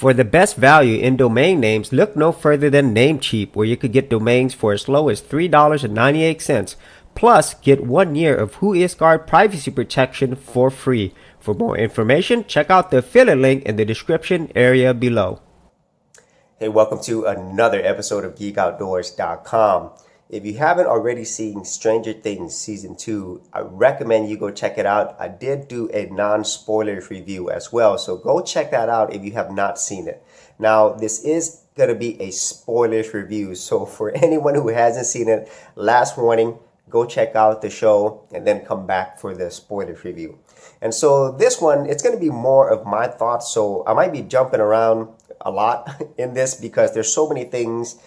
For the best value in domain names, look no further than Namecheap, where you could get domains for as low as $3.98. Plus, get 1 year of WhoIsGuard privacy protection for free. For more information, check out the affiliate link in the description area below. Hey, welcome to another episode of GeekOutdoors.com. If you haven't already seen Stranger Things Season 2, I recommend you go check it out. I did do a non-spoilers review as well, so go check that out if you have not seen it. Now, this is going to be a spoilers review, so for anyone who hasn't seen it, last warning, go check out the show and then come back for the spoilers review. And so this one, it's going to be more of my thoughts, so I might be jumping around a lot in this because there's so many things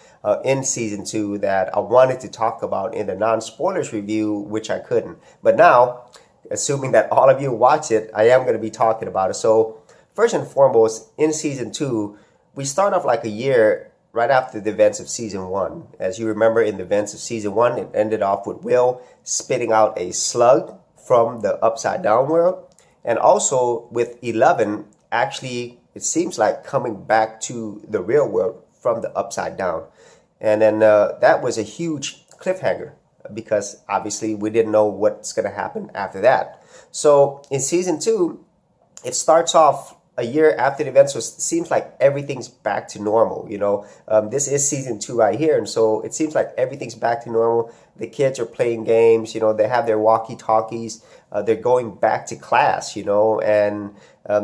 in season 2 that I wanted to talk about in the non-spoilers review, which I couldn't. But now, assuming that all of you watch it, I am going to be talking about it. So first and foremost, in season 2, we start off like a year right after the events of season 1. As you remember, in the events of season 1, it ended off with Will spitting out a slug from the upside down world. And also with 11, actually, it seems like coming back to the real world from the upside down. And then that was a huge cliffhanger because obviously we didn't know what's going to happen after that. So in season 2, it starts off a year after the event, so it seems like everything's back to normal. This is season 2 right here, and so it seems like everything's back to normal. The kids are playing games, they have their walkie-talkies, they're going back to class, and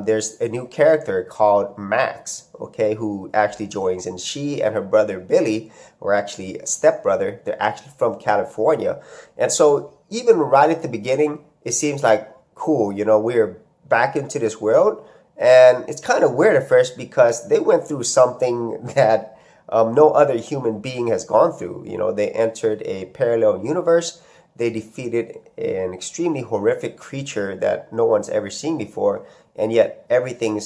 there's a new character called Max, okay, who actually joins, and she and her brother Billy, or actually a stepbrother, they're actually from California. And so even right at the beginning, it seems like cool, we're back into this world. And it's kind of weird at first because they went through something that no other human being has gone through. They entered a parallel universe. They defeated an extremely horrific creature that no one's ever seen before. And yet everything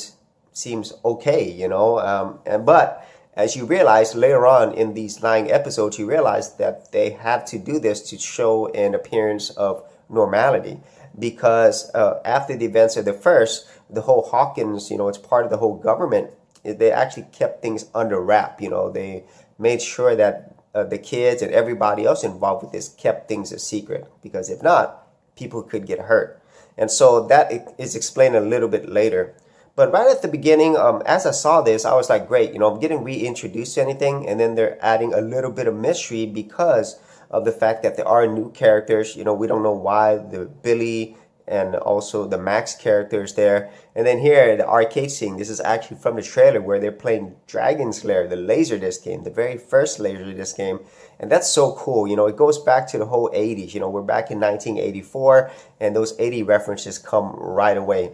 seems okay, But as you realize later on in these 9 episodes, you realize that they had to do this to show an appearance of normality. Because after the events of the first, the whole Hawkins, it's part of the whole government. They actually kept things under wrap. They made sure that the kids and everybody else involved with this kept things a secret. Because if not, people could get hurt. And so that is explained a little bit later. But right at the beginning, as I saw this, I was like, great, I'm getting reintroduced to anything. And then they're adding a little bit of mystery because of the fact that there are new characters. We don't know why the Billy and also the Max characters there. And then here, the arcade scene, this is actually from the trailer where they're playing Dragon's Lair, the Laserdisc game, the very first Laserdisc game. And that's so cool. It goes back to the whole 80s. We're back in 1984, and those 80 references come right away.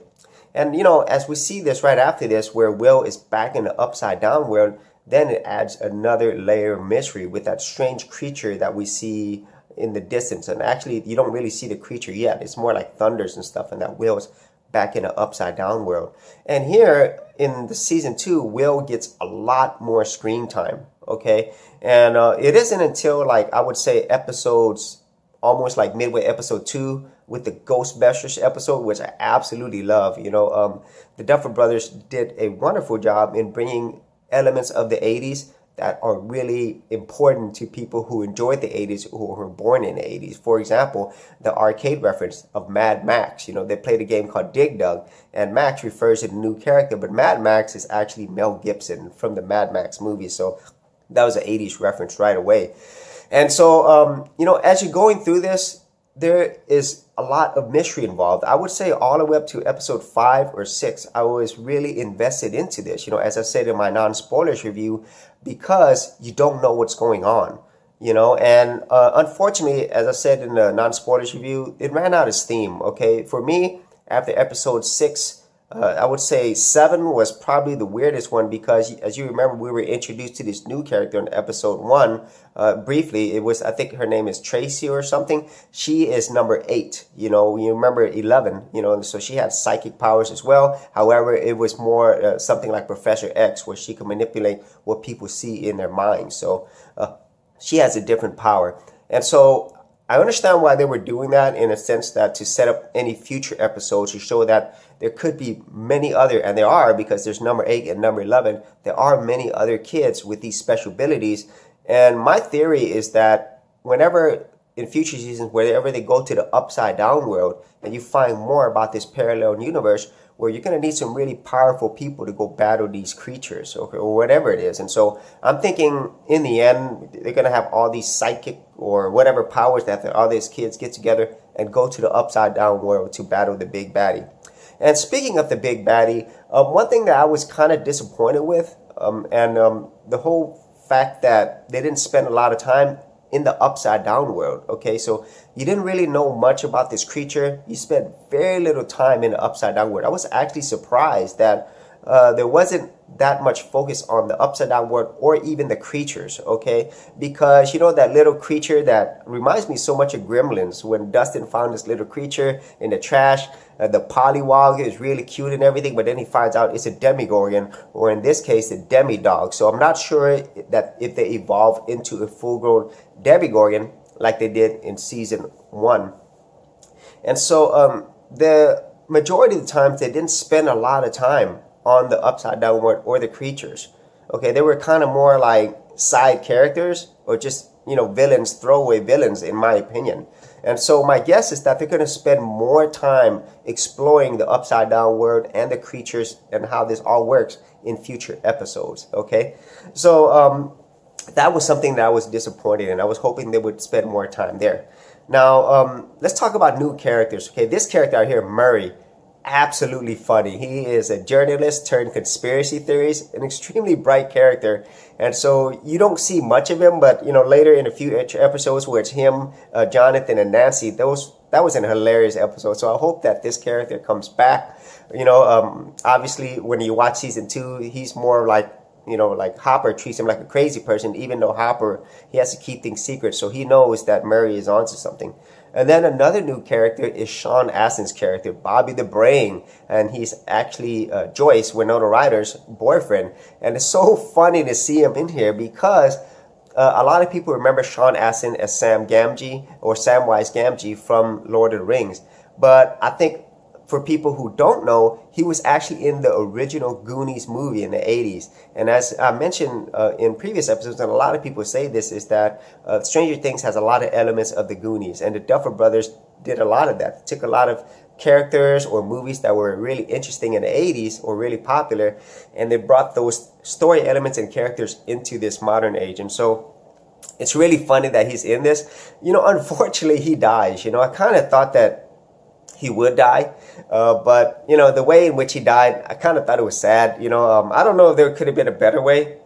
And, as we see this right after this, where Will is back in the upside down world, then it adds another layer of mystery with that strange creature that we see in the distance. And actually, you don't really see the creature yet. It's more like thunders and stuff, and that Will's back in the upside down world. And here in the season 2, Will gets a lot more screen time, okay? And it isn't until, I would say episodes, almost like midway episode 2, with the Ghostbusters episode, which I absolutely love. The Duffer Brothers did a wonderful job in bringing elements of the 80s that are really important to people who enjoyed the 80s, who were born in the 80s. For example, the arcade reference of Mad Max. They played a game called Dig Dug, and Max refers to the new character, but Mad Max is actually Mel Gibson from the Mad Max movie. So that was an 80s reference right away. And so, as you're going through this, there is a lot of mystery involved. I would say all the way up to episode 5 or 6, I was really invested into this, as I said in my non-spoilers review, because you don't know what's going on, and unfortunately, as I said in the non-spoilers review, it ran out of steam, okay? For me, after episode 6, I would say 7 was probably the weirdest one because, as you remember, we were introduced to this new character in episode 1. Briefly, it was, I think her name is Tracy or something. She is number 8. You remember 11. So she had psychic powers as well. However, it was more something like Professor X, where she can manipulate what people see in their minds. So she has a different power. And so I understand why they were doing that, in a sense that to set up any future episodes to show that there could be many other, and there are, because there's number 8 and number 11, there are many other kids with these special abilities. And my theory is that whenever in future seasons, wherever they go to the upside down world and you find more about this parallel universe, where you're going to need some really powerful people to go battle these creatures, or whatever it is. And so I'm thinking in the end, they're going to have all these psychic or whatever powers that all these kids get together and go to the upside down world to battle the big baddie. And speaking of the big baddie, one thing that I was kind of disappointed with, the whole fact that they didn't spend a lot of time in the upside down world. Okay, so you didn't really know much about this creature. You spent very little time in the upside down world. I was actually surprised that there wasn't that much focus on the upside down world or even the creatures, okay? Because you know that little creature that reminds me so much of Gremlins, when Dustin found this little creature in the trash, the polywog is really cute and everything, but then he finds out it's a demigorgon, or in this case, a demidog. So I'm not sure that if they evolve into a full-grown demigorgon like they did in season 1. And so the majority of the times they didn't spend a lot of time on the upside down world or the creatures. Okay, they were kind of more like side characters, or just, you know, villains, throwaway villains, in my opinion. And so my guess is that they're going to spend more time exploring the upside down world and the creatures and how this all works in future episodes. Okay, so that was something that I was disappointed in. I was hoping they would spend more time there. Now, let's talk about new characters. Okay, this character out here, Murray, absolutely funny. He is a journalist turned conspiracy theorist, an extremely bright character. And so you don't see much of him, but you know, later in a few episodes where it's him, Jonathan, and Nancy, that was an hilarious episode. So I hope that this character comes back. You know, obviously when you watch season 2, he's more like, you know, like Hopper treats him like a crazy person, even though Hopper, he has to keep things secret. So he knows that Murray is onto something. And then another new character is Sean Astin's character, Bobby the Brain. And he's actually Joyce, Winona Ryder's boyfriend. And it's so funny to see him in here because a lot of people remember Sean Astin as Sam Gamgee, or Samwise Gamgee from Lord of the Rings. But I think for people who don't know, he was actually in the original Goonies movie in the 80s. And as I mentioned in previous episodes, and a lot of people say this, is that Stranger Things has a lot of elements of the Goonies. And the Duffer Brothers did a lot of that. They took a lot of characters or movies that were really interesting in the 80s or really popular, and they brought those story elements and characters into this modern age. And so it's really funny that he's in this. You know, unfortunately, he dies. You know, I kind of thought that he would die, but you know, the way in which he died, I kind of thought it was sad. You know, I don't know if there could have been a better way.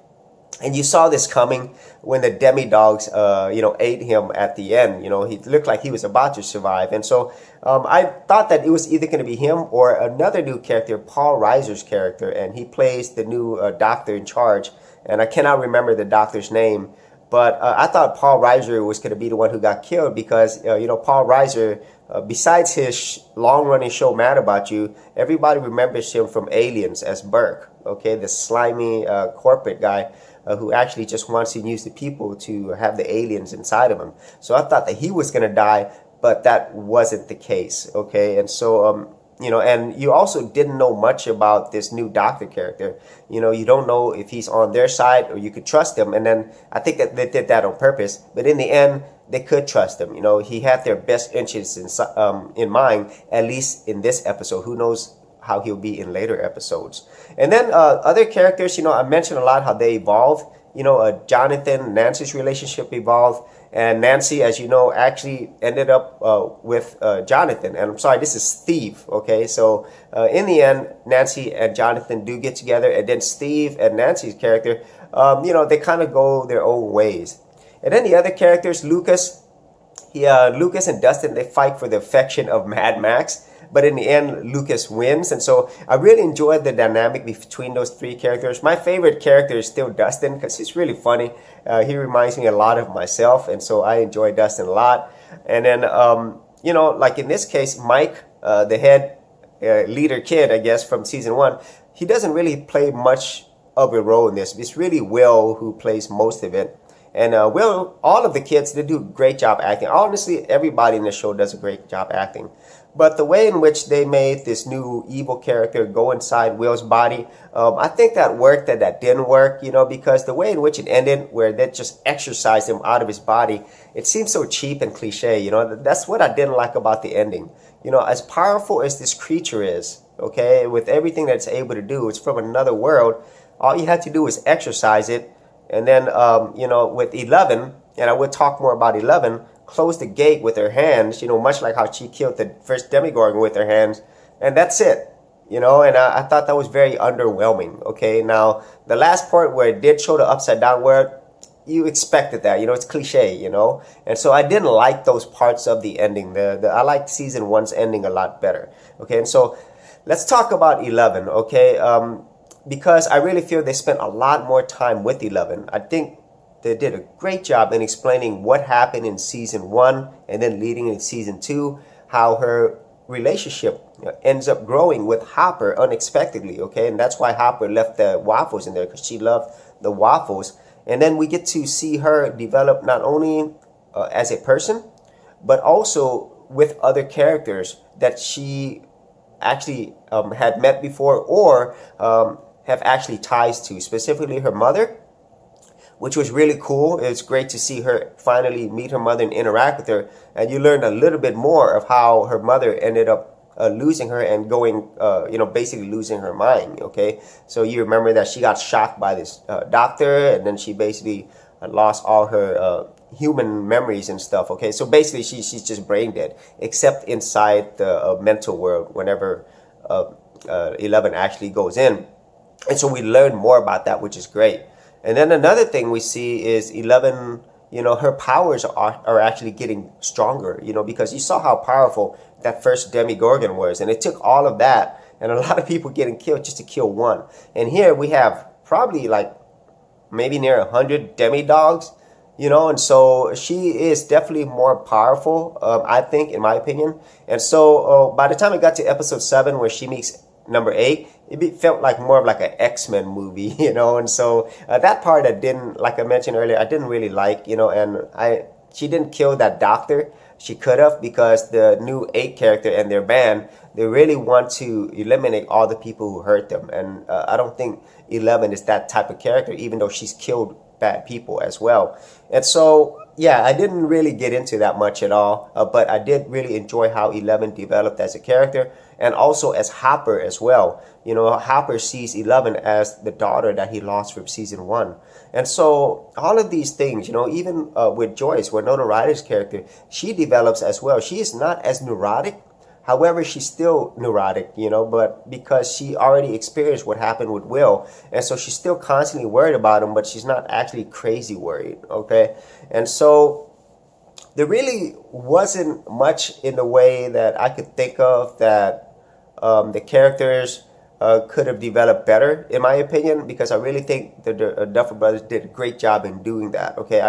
And you saw this coming when the demi-dogs, you know, ate him at the end. You know, he looked like he was about to survive. And so I thought that it was either going to be him or another new character, Paul Reiser's character. And he plays the new doctor in charge. And I cannot remember the doctor's name. But I thought Paul Reiser was going to be the one who got killed because, you know, Paul Reiser, besides his long-running show Mad About You, everybody remembers him from Aliens as Burke, okay, the slimy corporate guy who actually just wants to use the people to have the aliens inside of him. So I thought that he was going to die, but that wasn't the case, okay? And so, you know, and you also didn't know much about this new doctor character. You know, you don't know if he's on their side or you could trust him. And then I think that they did that on purpose. But in the end, they could trust him. You know, he had their best interests in mind, at least in this episode. Who knows how he'll be in later episodes. And then other characters, you know, I mentioned a lot how they evolve. You know, Jonathan, Nancy's relationship evolved. And Nancy, as you know, actually ended up with Jonathan. And I'm sorry, this is Steve, okay? So in the end, Nancy and Jonathan do get together. And then Steve and Nancy's character, you know, they kind of go their own ways. And then the other characters, Lucas and Dustin, they fight for the affection of Mad Max. But in the end, Lucas wins. And so I really enjoyed the dynamic between those three characters. My favorite character is still Dustin because he's really funny. He reminds me a lot of myself. And so I enjoy Dustin a lot. And then, you know, like in this case, Mike, the head leader kid, I guess, from season 1, he doesn't really play much of a role in this. It's really Will who plays most of it. And Will, all of the kids, they do a great job acting. Honestly, everybody in the show does a great job acting. But the way in which they made this new evil character go inside Will's body, I think that worked and that didn't work, because the way in which it ended, where they just exorcised him out of his body, it seems so cheap and cliche, That's what I didn't like about the ending. As powerful as this creature is, okay, with everything that it's able to do, it's from another world. All you had to do was exorcise it. And then, with 11, and I would talk more about 11, close the gate with her hands, much like how she killed the first Demogorgon with her hands. And that's it, and I thought that was very underwhelming, okay? Now, the last part where it did show the upside down world, you expected that, it's cliche, And so I didn't like those parts of the ending. I liked season 1's ending a lot better, okay? And so let's talk about 11, okay? Because I really feel they spent a lot more time with 11. I think they did a great job in explaining what happened in season 1 and then leading into season 2, how her relationship ends up growing with Hopper unexpectedly, okay? And that's why Hopper left the waffles in there, because she loved the waffles. And then we get to see her develop not only as a person, but also with other characters that she actually had met before or have actually ties to, specifically her mother, which was really cool. It's great to see her finally meet her mother and interact with her. And you learned a little bit more of how her mother ended up losing her and going, basically losing her mind, okay? So you remember that she got shocked by this doctor, and then she basically lost all her human memories and stuff, okay? So basically she's just brain dead, except inside the mental world whenever 11 actually goes in. And so we learn more about that, which is great. And then another thing we see is 11, her powers are actually getting stronger, because you saw how powerful that first Demogorgon was. And it took all of that and a lot of people getting killed just to kill one. And here we have probably like maybe near 100 demi-dogs, and so she is definitely more powerful, I think, in my opinion. And so by the time it got to episode 7, where she meets number 8, it felt like more of like an X-Men movie, and so that part I didn't, like I mentioned earlier, I didn't really like, and she didn't kill that doctor. She could have, because the new 8 character and their band, they really want to eliminate all the people who hurt them, and I don't think 11 is that type of character, even though she's killed bad people as well. And so yeah, I didn't really get into that much at all, but I did really enjoy how 11 developed as a character, and also as Hopper as well. Hopper sees 11 as the daughter that he lost from season 1. And so all of these things, even with Joyce, Winona Ryder's character, she develops as well. She is not as neurotic. However, she's still neurotic, but because she already experienced what happened with Will, and so she's still constantly worried about him, but she's not actually crazy worried, okay? And so there really wasn't much in the way that I could think of that the characters could have developed better, in my opinion, because I really think the Duffer Brothers did a great job in doing that, okay?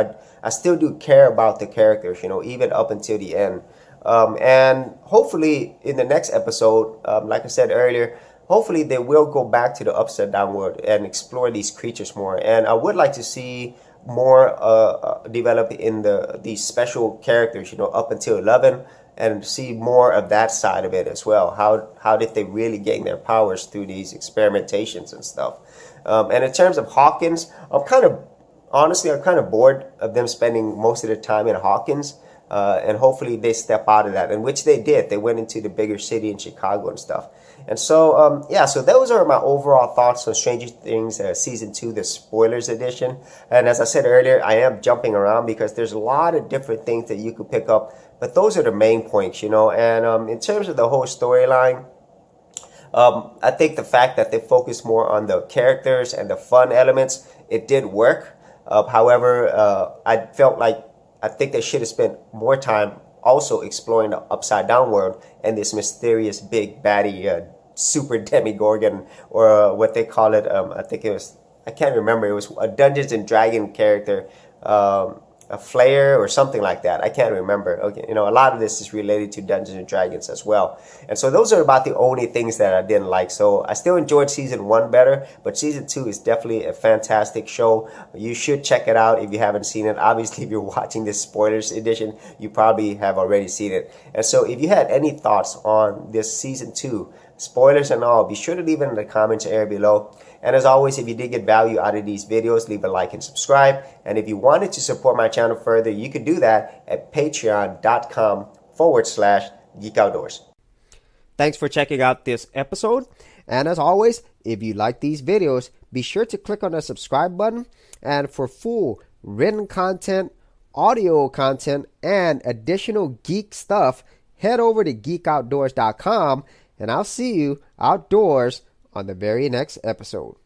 I still do care about the characters, even up until the end. And hopefully in the next episode, like I said earlier, hopefully they will go back to the upside down world and explore these creatures more. And I would like to see more develop in these special characters, up until 11, and see more of that side of it as well. How did they really gain their powers through these experimentations and stuff? And in terms of Hawkins, I'm kind of bored of them spending most of their time in Hawkins. And hopefully they step out of that, and which they did. They went into the bigger city in Chicago and stuff. And so, so those are my overall thoughts on Stranger Things Season 2, the spoilers edition. And as I said earlier, I am jumping around because there's a lot of different things that you could pick up. But those are the main points, And in terms of the whole storyline, I think the fact that they focus more on the characters and the fun elements, it did work. However, I think they should have spent more time also exploring the upside down world and this mysterious big baddie super demigorgon, or what they call it. I can't remember. It was a Dungeons and Dragon character a flare or something like that. I can't remember. Okay, a lot of this is related to Dungeons and Dragons as well. And so those are about the only things that I didn't like. So I still enjoyed season 1 better, but season 2 is definitely a fantastic show. You should check it out if you haven't seen it. Obviously, if you're watching this spoilers edition, you probably have already seen it. And so if you had any thoughts on this season 2, spoilers and all, be sure to leave it in the comments area below. And as always, if you did get value out of these videos, leave a like and subscribe. And if you wanted to support my channel further, you could do that at patreon.com/Geek Outdoors. Thanks for checking out this episode. And as always, if you like these videos, be sure to click on the subscribe button. And for full written content, audio content, and additional geek stuff, head over to geekoutdoors.com. And I'll see you outdoors on the very next episode.